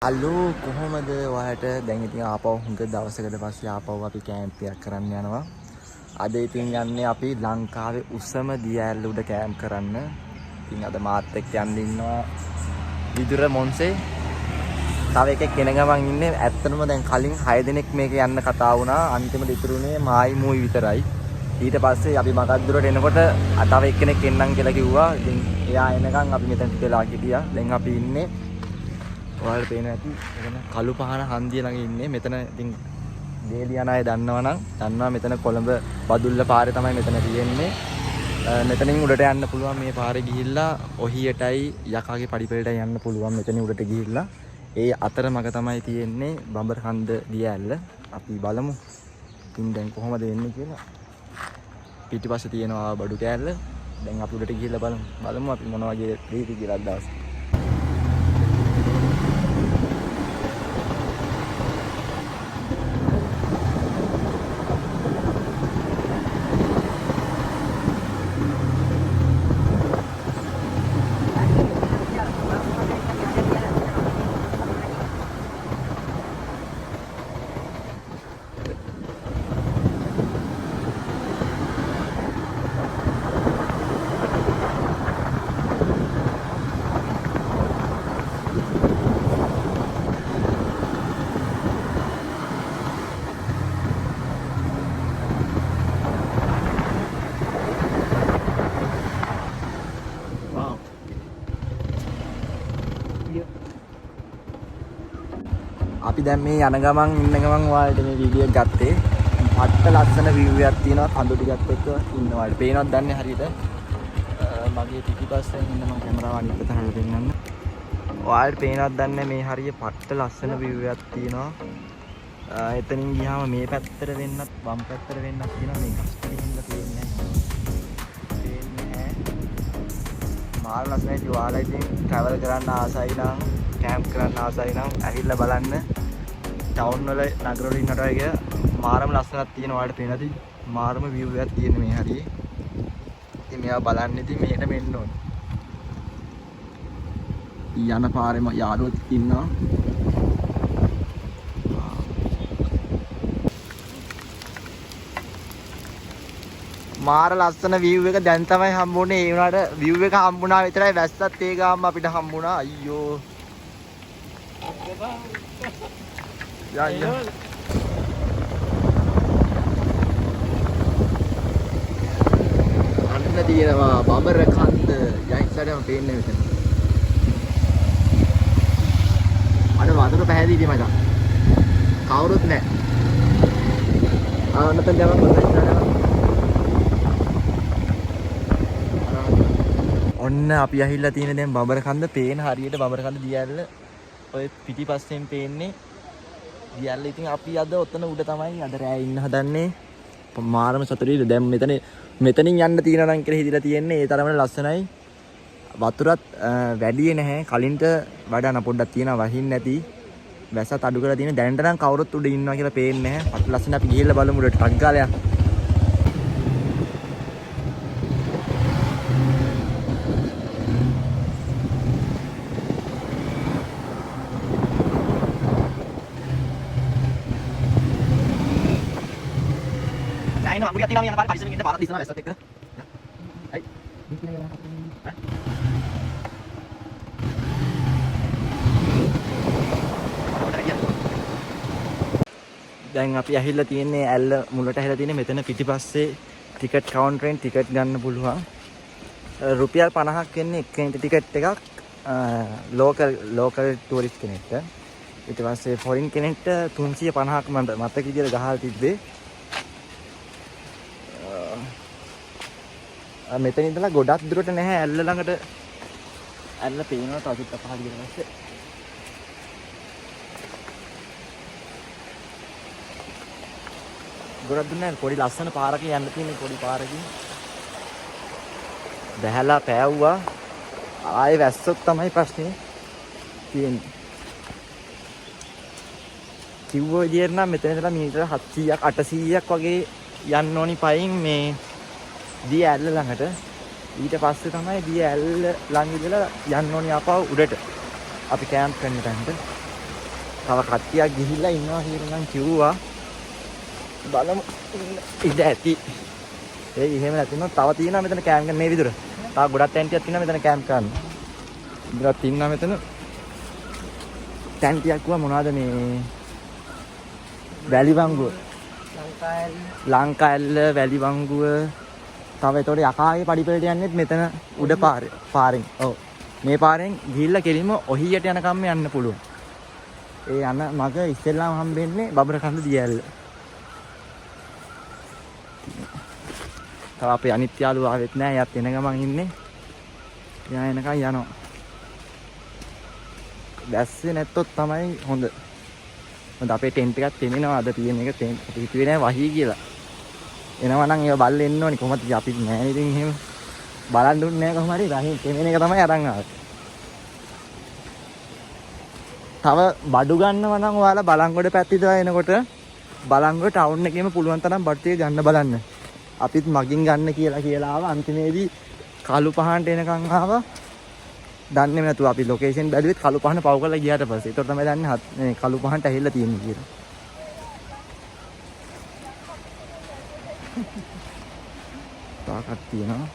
Hello කොහොමද ඔයාලට දැන් ඉතින් ආපහු හුඟ දවසකට පස්සේ ආපහු අපි කැම්ප් එකක් කරන්න යනවා. අද ඉතින් යන්නේ අපි ලංකාවේ උසම දිය ඇල්ල උඩ කැම්ප් කරන්න. ඉතින් අද මාත් එක්ක යන්න ඉන්නවා විදුර මොන්සේ. තව එකෙක් කෙන ගමන් ඉන්නේ. ඇත්තටම දැන් කලින් 6 දිනක් මේක යන්න කතා වුණා. අන්තිමට ඉතුරුනේ මායි මූයි විතරයි. ඊට පස්සේ අපි මගද්දුරට එනකොට තව එක්කෙනෙක් එන්නම් කියලා කිව්වා. ඉතින් එයා එනකන් අපි මෙතන ටිකලා හිටියා. දැන් අපි ඉන්නේ ඔයාලට පේනවා ඇති එතන කළු පහන හන්දිය ළඟ ඉන්නේ. මෙතන ඉතින් දේලියන අය දන්නවා මෙතන කොළඹ බදුල්ල පාරේ තමයි මෙතන තියෙන්නේ. මෙතනින් උඩට යන්න පුළුවන්. මේ පාරේ ගිහිල්ලා ඔහියටයි යකාගේ පඩිපෙළටයි යන්න පුළුවන්. මෙතනින් උඩට ගිහිල්ලා ඒ අතරමඟ තමයි තියෙන්නේ බඹරකන්ද දිය ඇල්ල. අපි බලමු ඉතින් දැන් කොහොමද වෙන්නේ කියලා. පිටිපස්සේ තියෙනවා බඩු කෑල්ල. දැන් අපි උඩට ගිහිල්ලා බලමු අපි මොන වගේ දෙයක්ද කියලා දවස්. අපි දැන් මේ යන ගමන් ඉන්න ගමන් ඔයාලට මේ වීඩියෝ එක ගත්තේ. පට්ට ලස්සන view එකක් තියෙනවා. කඳු ටිකක් එක්ක ඉන්නවා. ඔයාලට පේනවද දන්නේ හරියට? මගේ පිටිපස්සෙන් ඉන්න මම කැමරාව අනිත් පැත්තට දෙන්නන්න. ඔයාලට පේනවද දන්නේ මේ හරිය පට්ට ලස්සන view එකක් තියෙනවා. එතනින් ගියාම මේ පැත්තට වෙන්නත් වම් පැත්තට වෙන්නත් තියෙනවා. මේ කස්ටින් හින්දා පේන්නේ නැහැ. මාල් ලස්සනයි. ඔයාලා ඉතින් ට්‍රැවල් කරන්න ආසයි නම් කැම්ප් කරන්න ආසයි නම් ඇවිල්ලා බලන්න. ටවුන් වල නගර වල ඉන්නට වගේ මාරම ලස්සනක් තියෙනවා. ඔයාලට පේනද? මාරම view එකක් තියෙන මේ හරියේ. ඉතින් මේවා බලන්න ඉතින් මෙහෙට මෙන්න ඕනේ. යන පාරේම යාළුවෝ ඉන්නවා. මාර ලස්සන view එක දැන් තමයි හම්බුනේ. ඒ වුණාට view එක හම්බුණා විතරයි වැස්සත් ඒ ගාම අපිට හම්බුණා. අයියෝ. යන්න. අන්න තියෙනවා බඹරකන්ද. යයිසරම පේන්නේ මෙතන. අර වතුර පැහැදිලි මචං. කවුරුත් නැහැ. නැත්නම් දැන් ඔන්න අපි ඇහිල්ලා තියෙන දැන් බඹරකන්ද. පේන හරියට බඹරකන්ද දිය ඇල්ල ඔය පිටිපස්සෙන් පේන්නේ දිය ඇල්ල. ඉතින් අපි අද ඔතන උඩ තමයි අද රෑ ඉන්න හදන්නේ. මාරම සතුටුයි. දැන් මෙතනින් යන්න තියෙනවා නම් කියලා හිතලා තියෙන්නේ. ඒ තරමට ලස්සනයි. වතුරත් වැඩි නැහැ. කලින්ට වඩා පොඩ්ඩක් තියෙනවා වහින්න නැති. වැස්සත් අඩු කරලා තියෙන. දැනට නම් කවුරුත් උඩ ඉන්නවා කියලා පේන්නේ නැහැ. අත් ලස්සන අපි ගිහිල්ලා බලමු උඩට ටක් ගාලා. Ay, no, murihat namin yan para sa mga para dito na basta tek. Ay. දැන් අපි ඇහිලා තියෙන්නේ ඇල්ල මුලට ඇහිලා තියෙන්නේ. මෙතන පිටිපස්සේ ටිකට් කවුන්ටරෙන් ටිකට් ගන්න පුළුවන්. රුපියල් 50ක් වෙන්නේ එක්කෙනෙක් ටිකට් එකක් ලෝකල් ටූරිස්ට් කෙනෙක්ට. ඊට පස්සේ ෆොරින් කෙනෙක්ට 350ක් මතක විදියට ගහලා තිබ්බේ. මෙතන ඉඳලා ගොඩක් දුරට නැහැ. ඇල්ල ළඟට ඇල්ල පේනවා. තව ටිකක් පහළ ගිහින් පස්සේ ගොඩක් දුර නැහැ. පොඩි ලස්සන පාරකින් යන්න තියෙන පොඩි පාරකින් බැහැලා පෑවුවා. ආයේ වැස්සොත් තමයි ප්‍රශ්නේ තියෙන්නේ. කිව්ව විදියට නම් මෙතන ඉඳලා මීටර 700ක් 800ක් වගේ යන්න ඕනි පයින් මේ දිය ඇල්ල ළඟට. ඊට පස්සේ තමයි දිය ඇල්ල ළඟ ඉඳලා යන්න ඕනි ආපහු උඩට. අපි කැම්ප් කරන තැනට. තව කට්ටියක් ගිහිල්ලා ඉන්නවා කියලා නම් කිව්වා. බලමු ඉඳ ඇති. ඒ එහෙම නැතිනම් තව තියෙනවා මෙතන කැම්ප් ගන්න මේ විදිහට. තව ගොඩක් ටෙන්ටියක් තියෙනවා මෙතන කැම්ප් ගන්න. ඉඳලා තින්නා මෙතන. ටෙන්ටියක් වුණා මොනවද මේ වැලිවංගුව. ලංකාඇල්ල වැලිවංගුව. තව ඒතකොට යකාගේ පඩිපෙළට යන්නෙත් මෙතන උඩ පාරෙන්. ඔව්. මේ පාරෙන් ගිහිල්ලා කෙලින්ම ඔහියට යනකම් යන්න පුළුවන්. ඒ යන මග ඉස්සෙල්ලාම හම්බෙන්නේ බබරකන්ද දියැල්ල. තව අපේ අනිත් යාළුවා ආවෙත් නෑ. එයාත් එන ගමන් ඉන්නේ. එයා එනකන් යනවා. දැස්සේ නැත්තොත් තමයි හොඳ. මොකද අපේ ටෙන්ට් එකක් තෙමෙනවා. අද තියෙන එක ටෙන්ට් හිතුවේ නෑ වහී කියලා. එනවා නම් ඒව බල්ල එන්න ඕනි. කොහොමද අපි නෑ ඉතින් එහෙම බලන් දුන්නේ නෑ කොහොම හරි. රහින් තෙමෙන එක තමයි අරන් ආවේ. තව බඩු ගන්නවා නම් ඔයාලා බලංගොඩ පැත්තේ ඉඳලා එනකොට බලංගොඩ ටවුන් එකේම පුළුවන් තරම් බඩු ටික ගන්න බලන්න. අපිත් මගින් ගන්න කියලා ආවා. අන්තිමේදී කළු පහනට එනකන් ආවා. දන්නේ නැතුව අපි ලොකේෂන් බැලුවෙත් කළු පහන පව කරලා ගියාට පස්සේ. ඒතකොට තමයි දන්නේ මේ කළු පහනට ඇහිලා තියෙන්නේ කියලා. තාකක් තියෙනවා.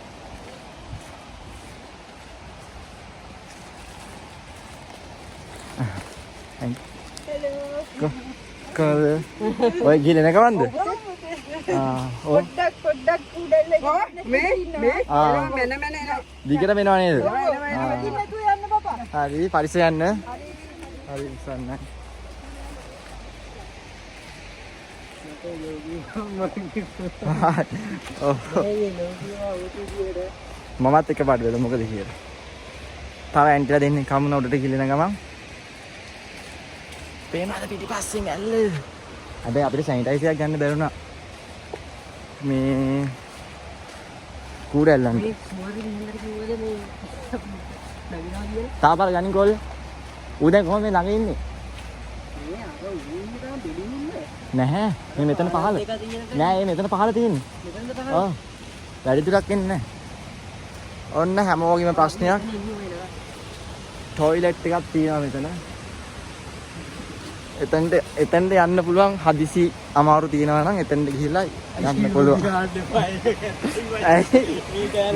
Hello. ඔය ගිහලා නැකවන්ද? පොඩ්ඩක් උඩල්ල මේ මෙන්න දිගට වෙනව නේද? යන්න බබා. හරි පරිසර යන්න. හරි ඉස්සන්න. මමත් එක පාඩ වෙලා මොකද කියලා. තව ඇන්ටිලා දෙන්නේ කමුණ උඩට ගිලින ගමන්. පේනවාද පිටිපස්සෙන් ඇල්ල. හැබැයි අපිට සැනිටයිසර් එකක් ගන්න බැරුණා. මේ කූරැල්ලන්. තාපර ගනින් කෝල්. ඌ දැන් කොහොමද ළඟ ඉන්නේ? නැහැ. මේ මෙතන පහළ. නෑ මේ මෙතන පහළ තියෙන්නේ. මෙතනද පහළ? ඔව්. වැඩි දුරක් එන්නේ නැහැ. ඔන්න හැමෝගෙම ප්‍රශ්නයක්. টয়ලට් එකක් තියෙනවා මෙතන. එතෙන්ට යන්න පුළුවන් හදිසි අමාරු තියෙනවා නම් එතෙන්ට ගිහිල්ලා යන්න පුළුවන්.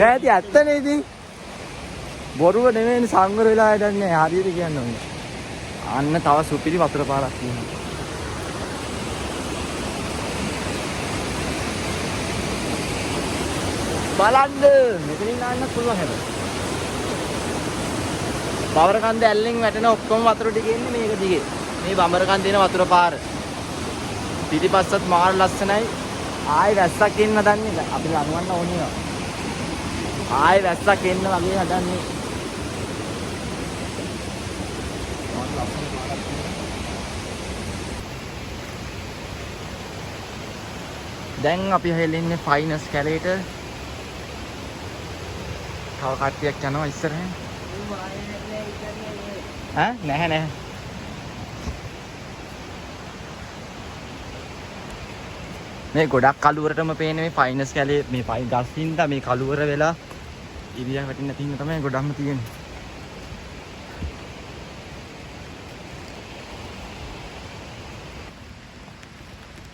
නෑති ඇත්තනේ ඉතින්. බොරුව නෙමෙයි සංවර වෙලා හිටන්නේ හරියට කියන්න ඕනේ. අන්න තව සුපිරි වතුර පාරක් තියෙනවා. බලන්න මෙතනින් නාන්න පුළුවන් හැබැයි. බවරකන්ද ඇල්ලෙන් වැටෙන ඔක්කොම වතුර ටික එන්නේ මේක දිගේ. මේ බඹරකන් දෙන වතුර පාර. පිටිපස්සත් මාර ලස්සනයි. ආයි වැස්සක් එන්න හදන්නේ නැහැ. අපි ලඟවන්න ඕනේ නෝ. ආයි වැස්සක් එන්න වගේ හදන්නේ. දැන් අපි හැලෙන්නේ ෆයිනස් කැලේට. තව කට්ටියක් යනවා ඉස්සරහින්. නැහැ. මේ ගොඩක් කළුවරටම පේන මේ ෆයිනස් කැලේ මේ ගස්සින්ද මේ කළුවර වෙලා ඉරියක් වැටෙන්න තියෙන තමයි ගොඩක්ම තියෙන්නේ.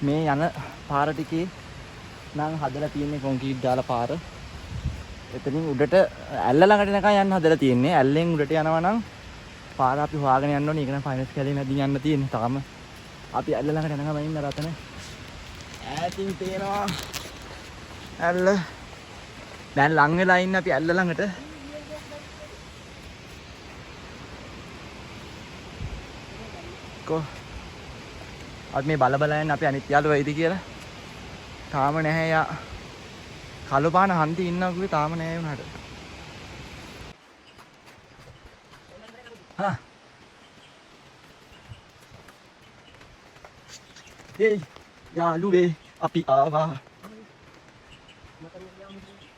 මේ යන පාර ටිකේ නම් හදලා තියෙන්නේ කොන්ක්‍රීට් දාලා පාර. එතනින් උඩට ඇල්ල ළඟට එනකන් යන්න හදලා තියෙන්නේ. ඇල්ලෙන් උඩට යනවා නම් පාර අපි හොයාගෙන යන්න ඕනේ. ඒක නම් ෆයිනස් කැලේ මැදින් යන්න තියෙන්නේ. තාම අපි ඇල්ල ළඟට යනකම් ඉන්න රතන. ඈතින් තියෙනවා ඇල්ල. දැන් ලං වෙලා ඉන්න අපි ඇල්ල ළඟට. අපි මේ බල යන්නේ අපි අනිත් යාළුවා වෙයිද කියලා. තාම නැහැ යා. කළු පාන හන්දි ඉන්නවා කිව්වේ තාම නැහැ උනාට. හා. හේ යාළුවේ අපි ආවා.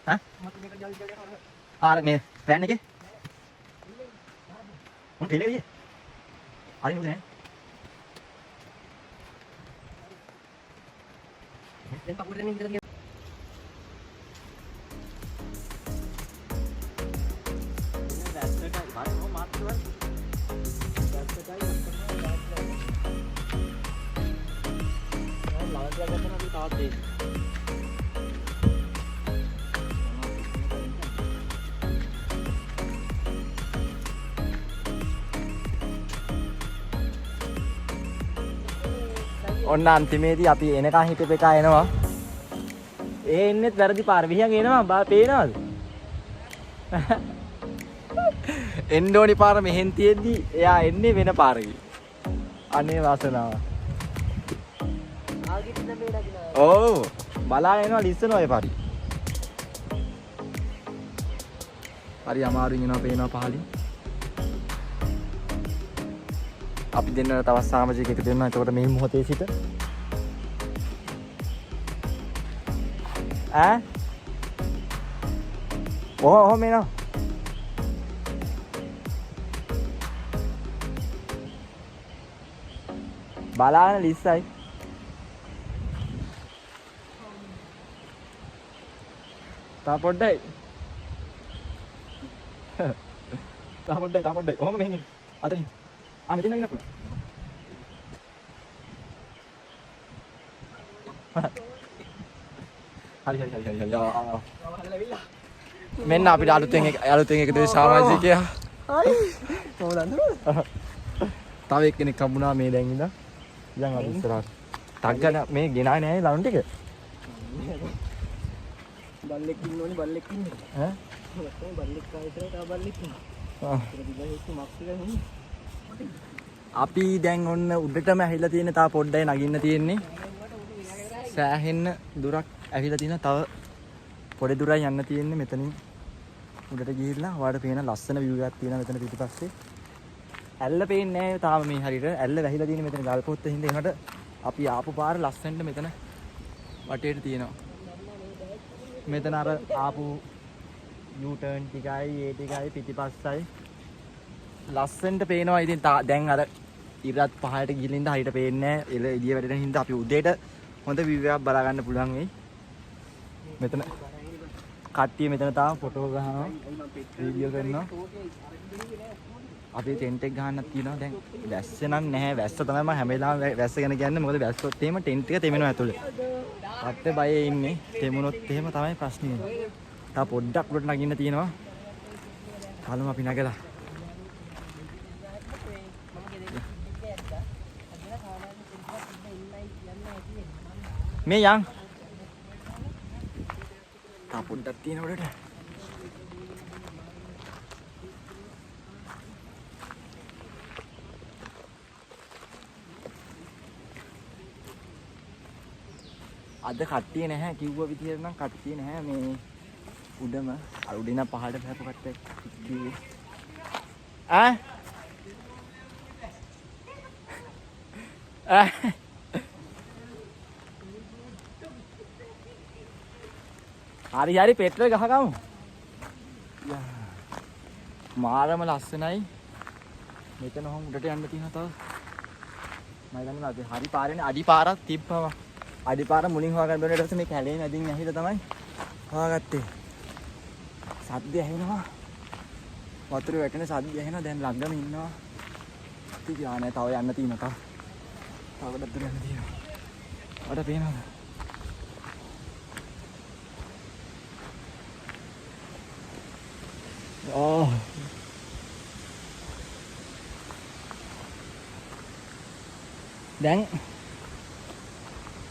හා? ආර මේ ෆෑන් එකේ? මොන් තෙලෙවිය? හරි නේද? දැන් පපුවෙන් ඉඳලා දැස්සටයි හරි මාත්‍රවල දැස්සටයි ආදී. ඔන්න අන්තිමේදී අපි එනකන් හිටපු එක එනවා. ඒ එන්නෙත් වැරදි පාර විහිං එනවා බා පේනවද? එන්න ඕනි පාර මෙහෙන් තියෙද්දි එයා එන්නේ වෙන පාරකින්. අනේ වාසනාව. ආගෙත් බේලා ගිනා. ඔව් බලාගෙන එනවා ලිස්සනවා ඒ පාරි. හරි අමාරුවෙන් එනවා පේනවා පහලින්. අපි දෙන්න තවත් සමාජික එකතු වෙනවා. එතකොට මේ මොහොතේ සිට ඔහොම එනවා. බලාගෙන ලිස්සයි. තා පොඩ්ඩයි. තා පොඩ්ඩයි. ඔහොම මෙහෙන් අතනින්. මෙතන ඉන්න පුළුවන්. හරි. මෙන්න අපිට අලුතෙන් එකතු වෙයි සමාජිකයා. හරි. කොහොමද? තව එක්කෙනෙක් හම්බුණා මේ දැන් ඉඳන්. දැන් අපි ඉස්සරහට. ටක් ගන්න මේ ගෙනාවේ නෑ ලවුන් ටික. බල්ලෙක් ඉන්නෝනේ බල්ලෙක් ඉන්නේ. ඈ? බල්ලෙක් කායිතරේ තා බල්ලෙක් ඉන්නේ. අපි දැන් ඔන්න උඩටම ඇහිලා තියෙන තා පොඩ්ඩයි නගින්න තියෙන්නේ. සෑහෙන්න දුරක් ඇවිල්ලා තියෙන තව පොඩි දුරයි යන්න තියෙන්නේ මෙතනින් උඩට ගිහිල්ලා ඔයාලට පේන ලස්සන view එකක් තියෙනවා මෙතන පිටිපස්සේ. ඇල්ල පේන්නේ නැහැ තාම මේ හරියට. ඇල්ල වැහිලා තියෙන්නේ මෙතන ගල් පොත්තේ හින්දා එනකොට අපි ආපු පාර ලස්සනට මෙතන වටේට තියෙනවා. මෙතන අර ආපු U-turn ටිකයි ඒ ටිකයි පිටිපස්සයි ලස්සනට පේනවා. ඉතින් දැන් අර ඉරත් පහයට ගිහින් ඉඳ හරියට පේන්නේ නැහැ. එළිය වැටෙන හින්දා අපි උදේට හොඳ view එකක් බලා ගන්න පුළුවන් වෙයි. මෙතන කට්ටිය මෙතන තාම ෆොටෝ ගහනවා වීඩියෝ කරනවා. අපි ටෙන්ට් එක ගහන්නත් තියෙනවා. දැන් වැස්ස නම් නැහැ. වැස්ස තමයි මම හැම වෙලාවෙම වැස්ස ගැන කියන්නේ. මොකද වැස්සොත් එහෙම ටෙන්ට් එක තෙමෙනවා ඇතුලේ. අත්තේ බයේ ඉන්නේ. තෙමුණොත් එහෙම තමයි ප්‍රශ්නේ. තා පොඩ්ඩක් උඩට නගින්න තියෙනවා. කලම අපි නැගලා. මේ යන්. තා පොඩ්ඩක් තියෙන උඩට. අද කට්ටිය නැහැ කිව්ව විදියට නම් කට්ටිය නැහැ මේ උඩම අර උඩින් පහළට බහපු කට්ටිය කිව්වේ. හරි පෙට්‍රල් ගහගමු. මාරම ලස්සනයි. මෙතන හොම් උඩට යන්න තියෙනවා තව. මම දන්නවා අපි හරි පාරේනේ අඩි පාරක් තිබ්බම. අඩි පාර මුලින් හොයාගන්න බැරි ඊට පස්සේ මේ කැලේ නැදින් ඇහිලා තමයි හොයාගත්තේ. සද්ද ඇහෙනවා. වතුර වැටෙන සද්ද ඇහෙනවා. දැන් ළඟම ඉන්නවා. ඉතින් ආනේ තව යන්න තියෙනවා තව ගොඩක් දුර යන්න තියෙනවා. ඔයාලට පේනවද? දැන්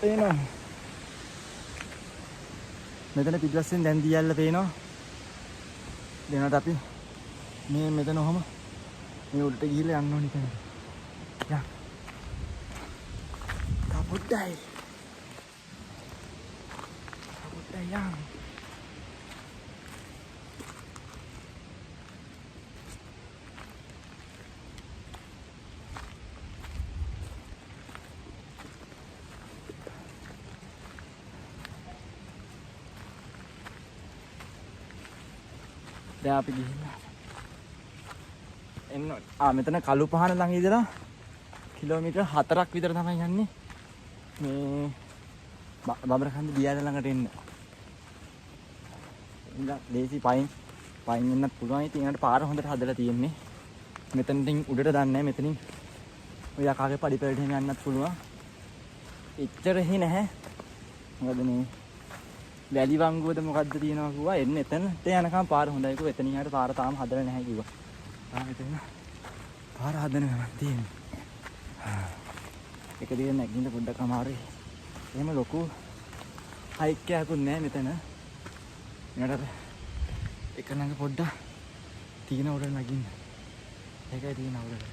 පේනවා. මෙතන පිටුපස්සෙන් දැන් දියල්ල පේනවා. දෙනකොට අපි මේ මෙතන ඔහම මේ උඩට ගිහිල්ලා යන්න ඕනි කෙනෙක්. යා. කපුට්ටයි. යා. දැන් අපි ගිහිල්ලා එන්න මෙතන කළු පහන ළඟ ඉඳලා කිලෝමීටර් 4ක් විතර තමයි යන්නේ මේ බබරකන්ද දියාල ළඟට එන්න. ඉඳලා දේසි පයින් එන්නත් පුළුවන්. ඉතින් ඒකට පාර හොඳට හදලා තියෙන්නේ. මෙතනින් උඩට දන්නේ මෙතනින් ඔය යකාගේ පඩි පෙරට එහෙම යන්නත් පුළුවන්. එච්චර හි නැහැ. මොකද මේ වැලි වංගුවද මොකද්ද තියෙනවා කිව්වා එන්න එතන යනකම් පාර හොඳයි කිව්වා එතනින් එහාට පාර තාම හදලා නැහැ කිව්වා. එතන පාර හදන ගමන් තියෙන්නේ. එක දිගට නැගින්න පොඩ්ඩක් අමාරුයි. එහෙම ලොකු හයික් එකකුත් නැහැ මෙතන. මෙයාට එක ළඟ පොඩ්ඩක් තියෙන උඩ නගින්න. ඒකයි තියෙන උඩට.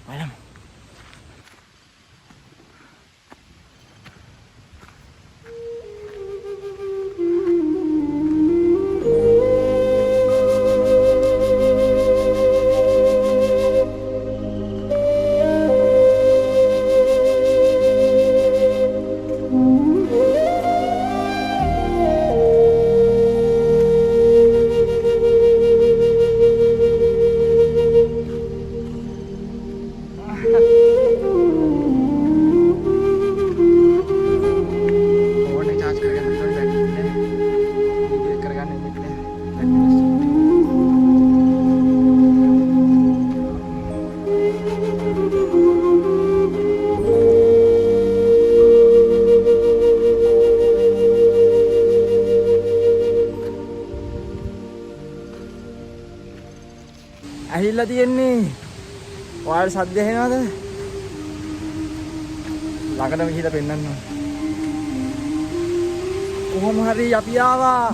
බලමු. ඇහිල්ලා තියෙන්නේ ඔයාලට සද්ද ඇහෙනවද? ළඟටම ගිහිල්ලා පෙන්නන්න. කොහොම හරි අපි ආවා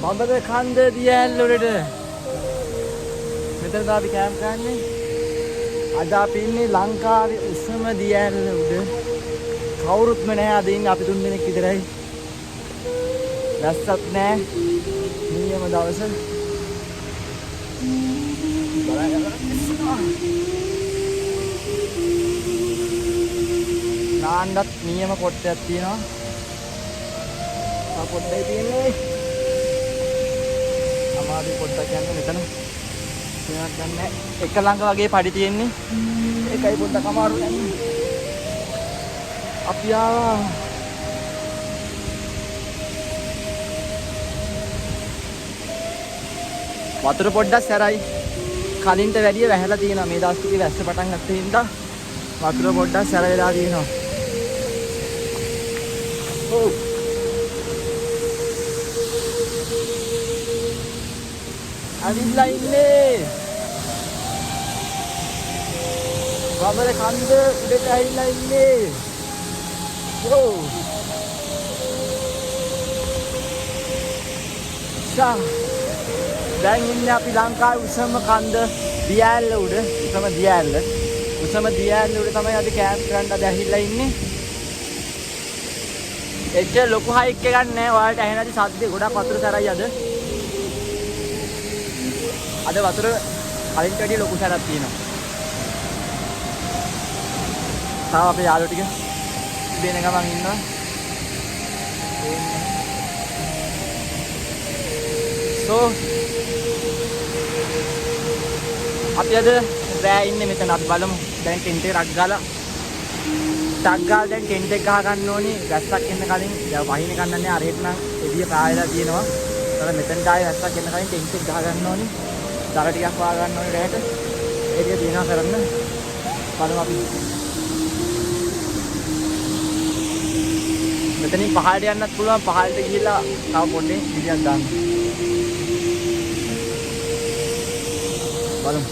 බඹද කන්ද දියැල් වලට. මෙතනද අපි කැම්ප් ගන්නේ. අද අපි ඉන්නේ ලංකාවේ උසම දියැල් උඩ. කවුරුත්ම නැහැ අද ඉන්නේ අපි 3 දෙනෙක් විතරයි. වැස්සක් නැහැ. නියම දවස. නාන්නත් නියම කොටයක් තියෙනවා. ආ පොඩ්ඩයි තියෙන්නේ. අමාරු පොඩ්ඩක් යන්න මෙතන. ඒවත් ගන්න එක ළඟ වගේ පඩි තියෙන්නේ. ඒකයි පොඩ්ඩක් අමාරු යන්නේ. අපි ආවා. වතුර පොඩ්ඩක් සැරයි. කලින්ට වැඩිය වැහැලා තියෙනවා. මේ දවස් ටිකේ වැස්ස පටන් ගත්ත හින්දා වතුර පොඩ්ඩක් සැර වෙලා තියෙනවා. ඔව්. අවිල්ලා ඉන්නේ. වමර කන්ද උඩට ඇවිල්ලා ඉන්නේ. ඔව්. දැන් ඉන්නේ අපි ලංකාවේ උසම කන්ද දියැල්ල උඩ. උසම දියැල්ල උඩ තමයි අද කැම්ප් කරන්න අද ඇහිලා ඉන්නේ. එච්චර ලොකු හයික් එකක් නැහැ. ඔයාලට ඇහෙනදි සද්දේ ගොඩක් වතුර සැරයි අද. අද වතුර කලින්ට වැඩිය ලොකු සැරක් තියෙනවා. තාම අපේ යාළුවෝ ටික ඉබේන ගමන් ඉන්නවා. අපි අද රෑ ඉන්නේ මෙතන. අපි බලමු දැන් ටෙන්ට් එක රක් ගාලා දැන් ටෙන්ට් එක ගහ ගන්න ඕනේ. වැස්සක් එන්න කලින් දැන් වහින ගන්නන්නේ අරහෙට නම් එළිය පායලා තියෙනවා. ඒතර මෙතනට ආයේ වැස්සක් එන්න කලින් ටෙන්ට් එක ගහ ගන්න ඕනේ. දර ටිකක් වා ගන්න ඕනේ රෑට. එළිය දිනවා කරන්න. බලමු අපි. මෙතනින් පහළට යන්නත් පුළුවන්. පහළට ගිහිල්ලා තව පොඩ්ඩේ ඉලියක් දාන්න. බලමු.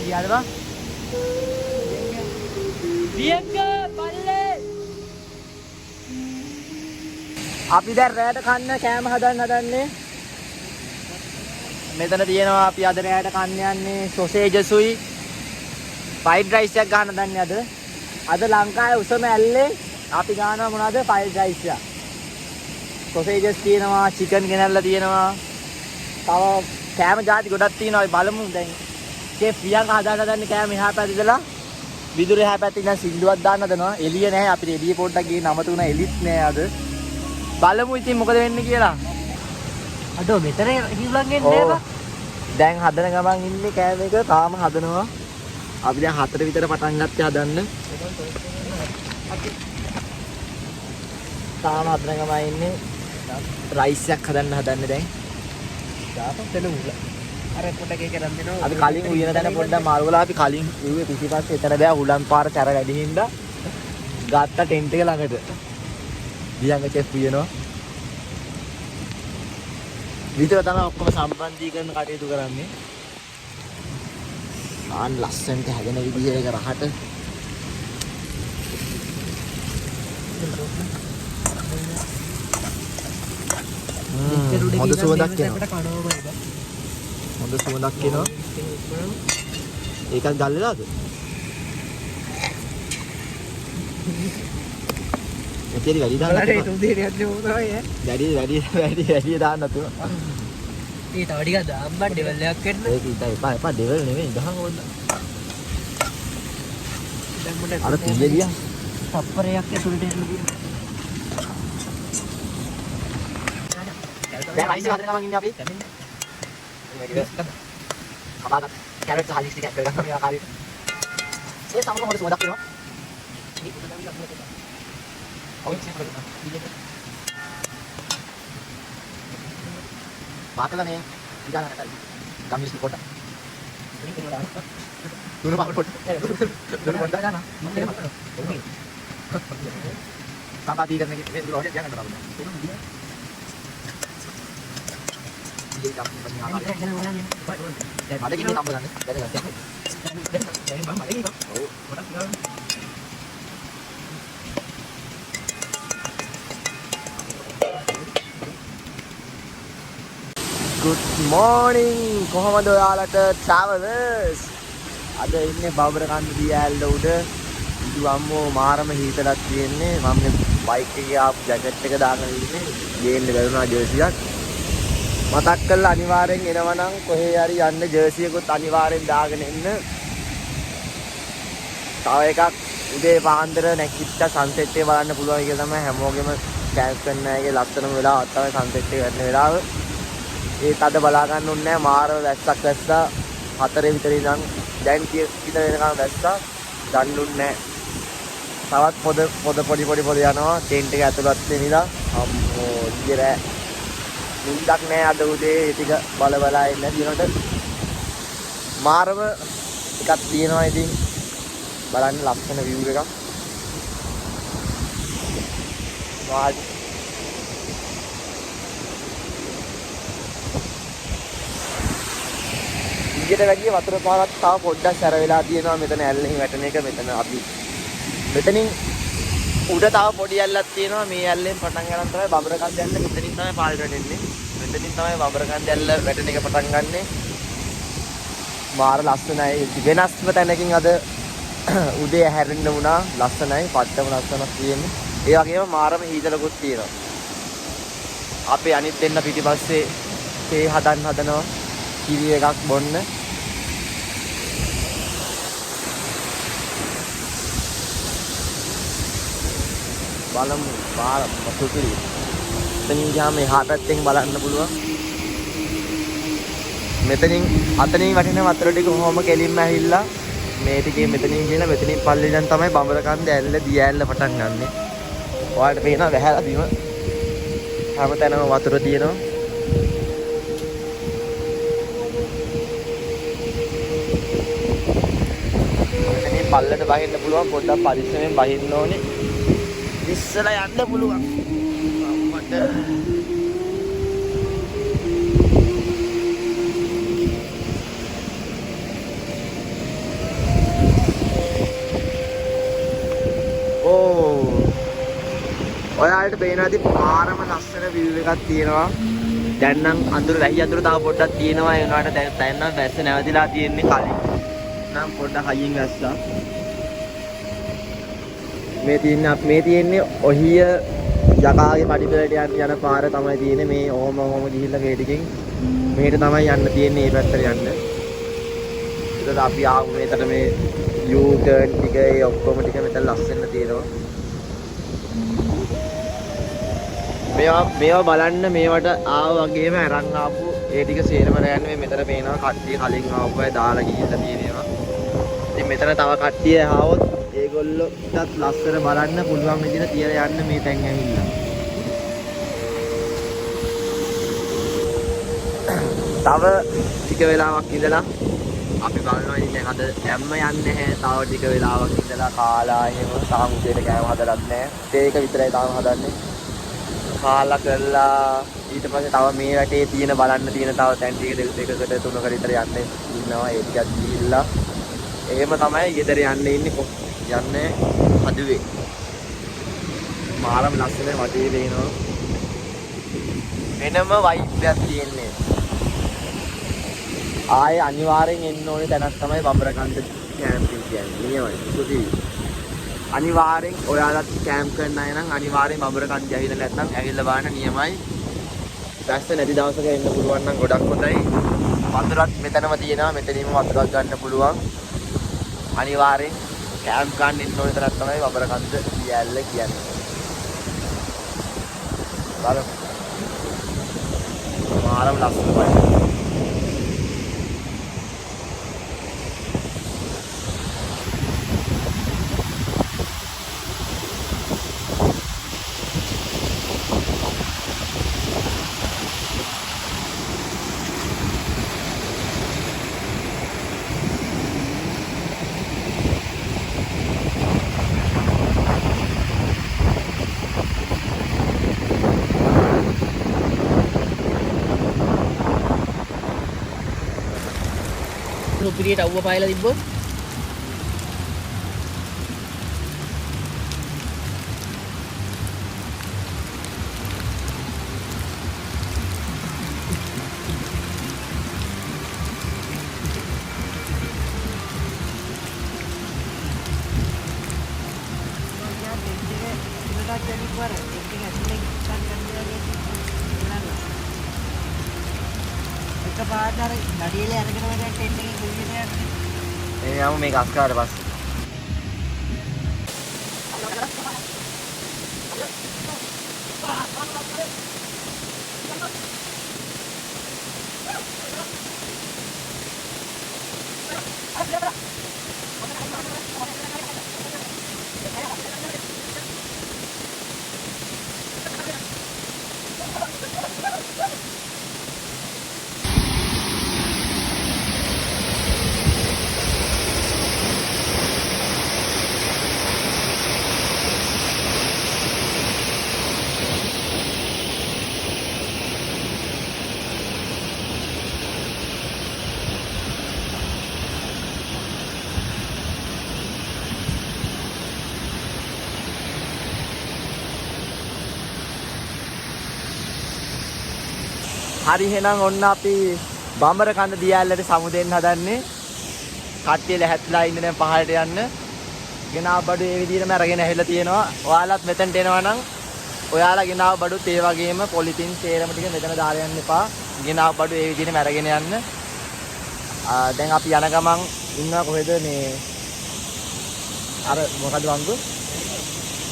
ගියාද බං? වියංග පල්ලේ. අපි දැන් රැයට කන්න කෑම හදන්නේ. මෙතන තියෙනවා අපි අද රැයට කන්න යන්නේ සොසේජස්ුයි ෆ්‍රයිඩ් රයිස් එකක් ගන්න හදන්නේ අද. අද ලංකාවේ උසම ඇල්ලේ අපි ගන්නවා මොනවද? ෆ්‍රයිඩ් රයිස් එක. සොසේජස් තියෙනවා, චිකන් ගෙනල්ලා තියෙනවා. තව කෑම ಜಾති ගොඩක් තියෙනවා. අපි බලමු දැන්. ඒ ප්‍රියංක හදාගන්න කෑම එහා පැත්තේ ඉඳලා විදුර එහා පැත්තේ ඉඳන් සින්දුවක් දාන්න හදනවා. එළිය නැහැ. අපිට එළිය පොඩ්ඩක් ගිහින් නමතුණා එළිත් නැහැ අද. බලමු ඉතින් මොකද වෙන්නේ කියලා. අඩෝ මෙතන හිවුලන් එන්නේ නෑ. දැන් හදන ගමන් ඉන්නේ කෑම එක තාම හදනවා. අපි දැන් 4 විතර පටන් ගත්තේ හදන්න. තාම හදන ගමන් ඉන්නේ රයිස් එකක් හදන්නේ දැන්. දාපන් උල. අර පොඩක් ඒක රන් දෙනවා. අපි කලින් උයන දැන පොඩ්ඩක් මාරු වෙලා අපි කලින් උවේ පිටිපස්සේ එතන බෑ හුලන් පාර කැර වැඩි හින්දා ගත්ත ටෙන්ට් එක ළඟට. දියංග චෙෆ් උයනවා. විතර තමයි ඔක්කොම සම්බන්ධීකරණ කටයුතු කරන්නේ. ආන් ලස්සනට හැදෙන විදිහ එක රහට. හොඳ සුවඳක් එනවා. හොඳ සුවඳක් එනවා. ඒකත් ගල්ලලාද? මෙතන වැඩි දාන්න. ඒක උදේට යන්නේ මොනවයි ඈ? වැඩි දාන්න නතු. ඒ තව ටිකක් දාම්බන් ඩෙවල් එකක් වෙන්න. ඒක ඉතින් එපා ඩෙවල් නෙමෙයි ගහන් ඕන්න. දැන් මට අර තියේ ගියා. තප්පරයක් ඇතුළට එන්න ගියා. දැන් අයිස් හදන ගමන් ඉන්නේ අපි. කපාගත් කැරට් සහ ලිස්ට් එකක් කරගන්න මේ ආකාරයට. ඒ සමග හොඳ සුවඳක් එනවා. පාකලනේ ඉඳලා නැතයි. ගම්මිස් කොට. දුරු පාක කොට. දුරු කොට ගන්න. ඕකේ. සම්පාදී කරන එකේ දුරු හොයන්න යන්න බලන්න. ඉතින් අපි පස්සේ ආවා. දැන් මඩ කිව්ව නම් බලන්න. දැන් මම මඩ කිව්වා. ඔව්. ගොඩක් ගන්න. Good morning කොහමද ඔයාලට travelers අද ඉන්නේ බබරකන්ද දියැල්ල උඩ ඉදු අම්මෝ මාරම හීතලක් තියෙන්නේ මම මේ බයික් එකේ ආපු ජැකට් එක දාගෙන ඉන්නේ ගේන්න බැරුණා ජර්සියක් මතක් කරලා අනිවාර්යෙන් එනවනම් කොහේ හරි යන්න ජර්සියකුත් අනිවාර්යෙන් දාගෙන එන්න තව එකක් උදේ පාන්දර නැගිට්ට සන්සෙට් එක බලන්න පුළුවන් කියලා තමයි හැමෝගෙම කැන්ස් කරන එකේ ලස්සනම වෙලාවක් තමයි සන්සෙට් එක කරන වෙලාව ඒත් අද බලා ගන්න ඕනේ නැහැ මාර වැස්සක් වැස්සා 4 විතර ඉඳන් දැන් 30 විතර වෙනකම් වැස්සා දන්නුන්නේ නැහැ තවත් පොද පොඩි යනවා ටෙන්ට් එක ඇතුළත් වෙනිලා අම්මෝ ඉතිරෑ නිින්දක් නැහැ අද උදේ ඒ ටික බල ඉන්න දිනකට මාරම එකක් තියෙනවා ඉතින් බලන්න ලස්සන view එකක් වාඩි ඊට වැඩිය වතුර පාරක් තව පොඩ්ඩක් සැර වෙලා තියෙනවා මෙතන ඇල්ලෙන් වැටෙන එක මෙතන අපි මෙතනින් උඩ තව පොඩි ඇල්ලක් තියෙනවා මේ ඇල්ලෙන් පටන් ගන්න තමයි බබරකන්ද ඇල්ල මෙතනින් තමයි පාරට වැටෙන්නේ මෙතනින් තමයි බබරකන්ද ඇල්ල වැටෙන එක පටන් ගන්නෙ මාර ලස්සනයි වෙනස්ම තැනකින් අද උදේ හැරෙන්න වුණා ලස්සනයි පට්ටම ලස්සනක් තියෙන්නේ ඒ වගේම මාරම හීතලකුත් තියෙනවා අපේ අනිත් දෙන්න පිටිපස්සේ තේ හදනවා කිරි එකක් බොන්න බලමු පාර මොකක්ද මෙතනින් ගියාම එහා පැත්තෙන් බලන්න පුළුවන් මෙතනින් අතනින් වටින වතුර ටික කොහොම කෙලින්ම ඇහිල්ලා මේ ටිකේ මෙතනින් ගිහලා මෙතනින් පල්ලෙන් තමයි බඹරකන්ද ඇල්ල දියැල්ල පටන් ගන්නෙ ඔයාලට පේනවා වැහැලා බිම හැමතැනම වතුර තියෙනවා පල්ලට බහින්න පුළුවන් පොඩ්ඩක් පරිස්සමෙන් බහින්න ඕනේ ඉස්සලා යන්න පුළුවන් මට ඔයාලට පේනවා ඉතින් පාරම ලස්සන view එකක් තියෙනවා දැන් නම් අඳුර වැහි අඳුර තව පොඩ්ඩක් තියෙනවා ඒ වුණාට දැන් නම් වැස්ස නැවතිලා තියෙන්නේ කලින් නම් පොඩ්ඩක් හයියෙන් වැස්සා මේ තියෙන්නේ ඔහිය යකාගේ පඩිපෙළට යන පාර තමයි තියෙන්නේ මේ ඔහොම ගිහිල්ලා ගේ ටිකෙන් මෙහෙට තමයි යන්න තියෙන්නේ මේ පැත්තට යන්න. ඒකට අපි ආව මෙතන මේ U-turn ටික ඒ ඔක්කොම ටික මෙතන ලස්සන තියෙනවා. මේවා බලන්න මේවට ආව වගේම අරන් ආපු ඒ ටික සේරම යන්නේ මේ මෙතන පේනවා කට්ටිය කලින් ආපු අය දාලා ගිහිල්ලා තියෙනවා. ඉතින් මෙතන තව කට්ටිය ආවොත් ඒගොල්ලෝටත් ලස්සන බලන්න පුළුවන් විදිහට තියලා යන්න මේ තැන් ඇවිල්ලා. තව ටික වෙලාවක් ඉඳලා අපි බලනවා ඉතින් දැන් අද හැම්ම යන්නේ නැහැ. තව ටික වෙලාවක් ඉඳලා කාලා එහෙම තාම උදේට කෑම හදලත් නැහැ. ඒක විතරයි තාම හදන්නේ. කාලා කරලා ඊට පස්සේ තව මේ රටේ තියෙන බලන්න තියෙන තව තැන් ටික දෙකකට තුනකට විතර යන්න ඉන්නවා. ඒ ටිකත් ගිහිල්ලා එහෙම තමයි ගෙදර යන්න ඉන්නේ. යන්නේ හදුවේ. මාරම ලස්සන වටේ පේනවා. වෙනම වයිබ් එකක් තියෙන්නේ. ආයේ අනිවාර්යෙන් එන්න ඕනේ තැනක් තමයි බඹරකන්ද කැම්පින් කියන්නේ. නියමයි. සුදී. අනිවාර්යෙන් ඔයාලත් කැම්ප් කරන්න අය නම් අනිවාර්යෙන් බඹරකන්ද ඇවිල්ලා නැත්නම් ඇවිල්ලා බලන්න නියමයි. දැස්ස නැති දවසක එන්න පුළුවන් නම් ගොඩක් හොඳයි. වතුරත් මෙතනම තියෙනවා. මෙතනින්ම වතුරක් ගන්න පුළුවන්. අනිවාර්යෙන් කැම්ප් ගන්න ඉන්න ඕනේ තරක් තමයි බඹරකන්ද දියැල්ල කියන්නේ. බලමු. මාරම ලස්සනයි. උපරියට අවුව පායලා තිබ්බොත් පාටර ගඩියලේ අරගෙන වැඩ ටෙන්ට් එකේ කුලියට යන්නේ. ඒ යමු මේක අස්කාරට පස්සේ. හරි එහෙනම් ඔන්න අපි බඹරකන්ද දියැලට සමුදෙන්න හදන්නේ. කට්ටිය ලැහැත්ලා ඉන්නේ දැන් පහළට යන්න. ගෙනාව බඩු ඒ විදිහටම අරගෙන ඇවිල්ලා තියෙනවා. ඔයාලත් මෙතනට එනවා නම් ඔයාලා ගෙනාව බඩුත් ඒ වගේම පොලිතින් සේරම ටික මෙතන දාලා යන්න එපා. ගෙනාව බඩු ඒ විදිහටම අරගෙන යන්න. දැන් අපි යන ගමන් ඉන්නවා කොහෙද මේ අර මොකද වංගු?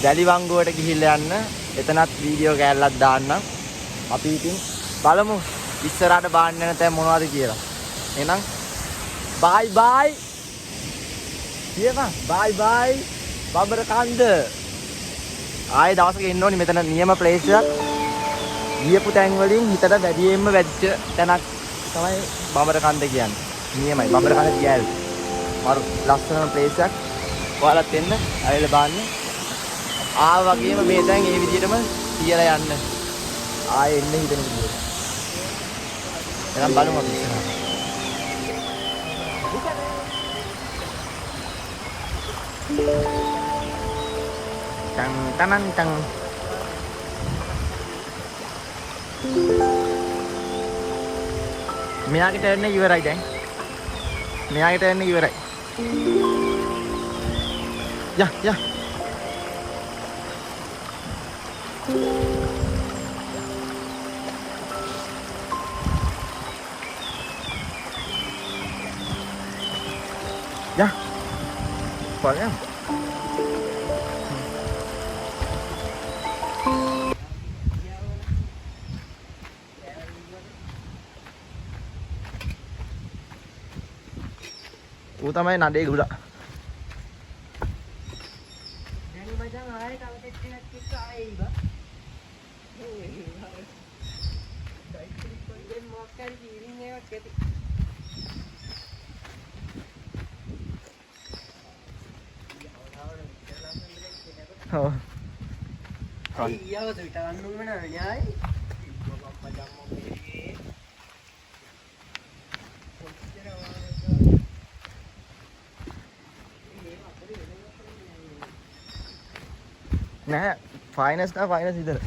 වැලි වංගුවට ගිහිල්ලා යන්න. එතනත් වීඩියෝ කෑල්ලක් දාන්නම්. අපි ඉතින් බලමු ඉස්සරහට බාන්න යන තැන් මොනවද කියලා. එහෙනම් බයි බයි. කියපන් බයි බයි බඹරකන්ද. ආයේ දවසක එන්න ඕනි මෙතන නියම ප්ලේස් එකක්. ගියපු තැන් වලින් හිතට වැඩියෙන්ම වැදිච්ච තැනක් තමයි බඹරකන්ද කියන්නේ. නියමයි බඹරකන්ද දියැල. මාරු ලස්සන ප්ලේස් එකක්. ඔයාලත් එන්න ආයෙල බාන්න. වගේම මේ දැන් මේ විදිහටම තියලා යන්න. ආයෙ එන්න හිතන විදිහට. එහෙනම් බලමු අපි ඉස්සරහට. Tang tanang tang. මෙයාට එන්න ඉවරයි දැන්. මෙයාට එන්න ඉවරයි. යා. වගේ. ඌ තමයි නඩේ ගුඩා. Oh. Iya, betul. Kita andung mana ni ay? Nah, finance का finance इधर.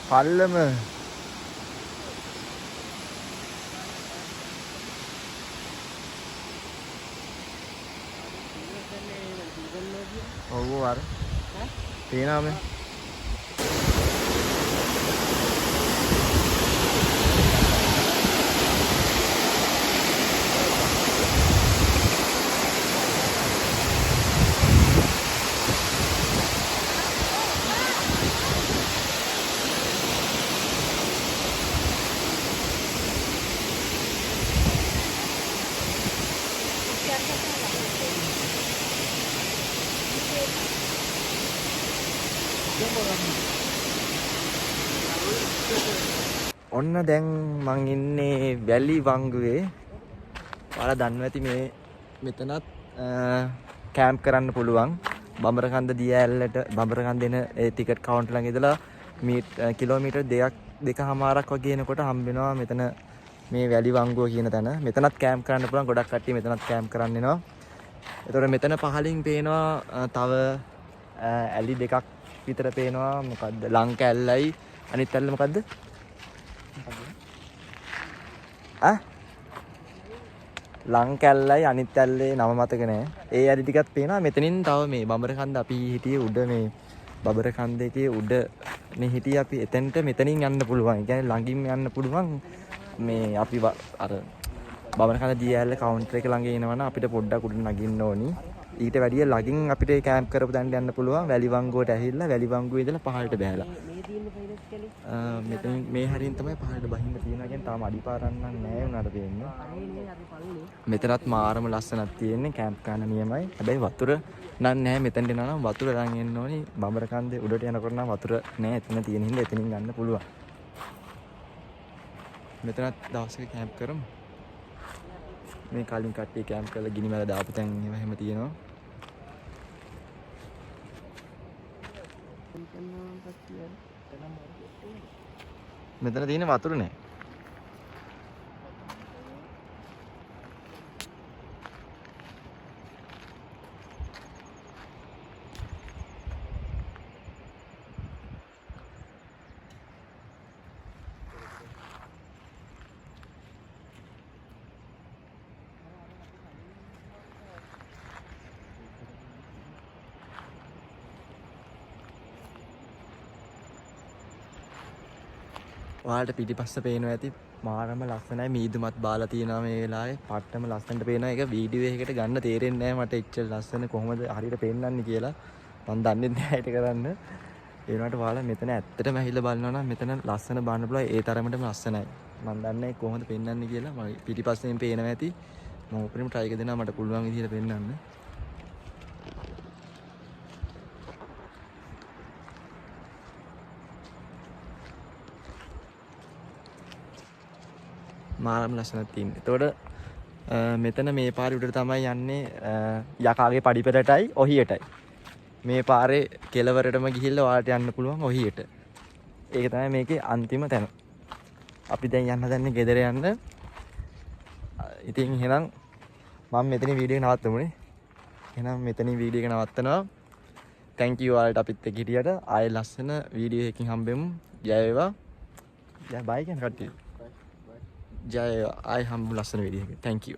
පල්ලම ඔව් අර තේනවා මේ ඔන්න දැන් මං ඉන්නේ වැලි වංගුවේ. ඔයාලා දන්නවා ඇති මේ මෙතනත් කැම්ප් කරන්න පුළුවන්. බඹරකන්ද දියඇල්ලට බඹරකන්ද දෙන ඒ ටිකට් කවුන්ටර් ළඟ ඉඳලා කිලෝමීටර් 2.5ක් වගේ එනකොට හම්බ වෙනවා මෙතන මේ වැලි වංගුව කියන තැන. මෙතනත් කැම්ප් කරන්න පුළුවන්. ගොඩක් කට්ටිය මෙතනත් කැම්ප් කරන්න එනවා. ඒතකොට මෙතන පහලින් පේනවා තව ඇලි දෙකක් විතර පේනවා. මොකද්ද? ලංකා ඇල්ලයි අනිත් ඇල්ල මොකද්ද? ලංකැල්ලයි අනිත් ඇල්ලේ නම මතක නෑ. ඒ ඇලි ටිකක් පේනවා. මෙතනින් තව මේ බඹරකන්ද අපි හිටියේ උඩ මේ බඹරකන්ද එකේ උඩ නේ හිටියේ අපි. එතෙන්ට මෙතනින් යන්න පුළුවන්. ඒ කියන්නේ ළඟින් යන්න පුළුවන්. මේ අපි අර බඹරකන්ද දියඇල්ල කවුන්ටර් එක ළඟ එනවනම් අපිට පොඩ්ඩක් උඩ නගින්න ඕනි. ඊට වැඩිය ළඟින් අපිට කැම්ප් කරපු තැනට යන්න පුළුවන්. වැලි වංගුවට ඇහිලා වැලි වංගුවේ ඉඳලා පහළට බහැලා. මෙතන මේ හැරින් තමයි පහළට බහින්න තියෙනවා. කියන්නේ තාම අඩිපාරක් නම් නෑ උනාට පේන්නේ. මෙතනත් මාරම ලස්සනක් තියෙන්නේ. කැම්ප් කරන්න නියමයි. හැබැයි වතුර නම් නෑ. මෙතනට එනවා නම් වතුර අරන් එන්න ඕනි. බඹරකන්දේ උඩට යනකොට නම් වතුර නෑ. එතන තියෙන හින්දා එතනින් ගන්න පුළුවන්. මෙතනත් දවසක කැම්ප් කරමු. මේ කලින් කට්ටිය කැම්ප් කරලා ගිනි මැල දාපු තැන් ඒවා හැම තියෙනවා. මෙතන තියෙන වතුර නෑ. ඔයාලට පිටිපස්ස පේනවා ඇති මාරම ලස්සනයි. මීදුමත් බාලා තියෙනවා මේ වෙලාවේ. පට්ටම ලස්සනට පේනවා. ඒක වීඩියෝ එකකට ගන්න තේරෙන්නේ නැහැ මට එච්චර ලස්සන කොහොමද හරියට පේන්නන්නේ කියලා. මම දන්නේ නැහැ ඒක කරන්න. ඒ වුණාට ඔයාලා මෙතන ඇත්තටම ඇහිලා බලනවා නම් මෙතන ලස්සන බලන්න පුළුවන්. ඒ තරමටම ලස්සනයි. මම දන්නේ කොහොමද පේන්නන්නේ කියලා. මම පිටිපස්සෙන් පේනවා ඇති. මම උපරිම try එක දෙනවා මට පුළුවන් විදිහට පෙන්නන්න. මාරම ලස්සනක් තියෙනවා. එතකොට මෙතන මේ පාරේ උඩට තමයි යන්නේ යකාගේ පඩිපෙළටයි ඔහියටයි. මේ පාරේ කෙළවරටම ගිහිල්ලා ඔයාලට යන්න පුළුවන් ඔහියට. ඒක තමයි මේකේ අන්තිම තැන. අපි දැන් යන්න හදන්නේ ගෙදර යන්න. ඉතින් එහෙනම් මම මෙතනින් වීඩියෝ එක නවත්තමුනේ. එහෙනම් මෙතනින් වීඩියෝ එක නවත්තනවා. thank you ඔයාලට අපිත් එක්ක හිටියට. ආයෙ ලස්සන වීඩියෝ එකකින් හම්බෙමු. ජය වේවා. ජය බයි කියන කට්ටිය. ජය වේවා. ආයෙ හම්බෙමු ලස්සන වීඩියෝ එකකින්. thank you.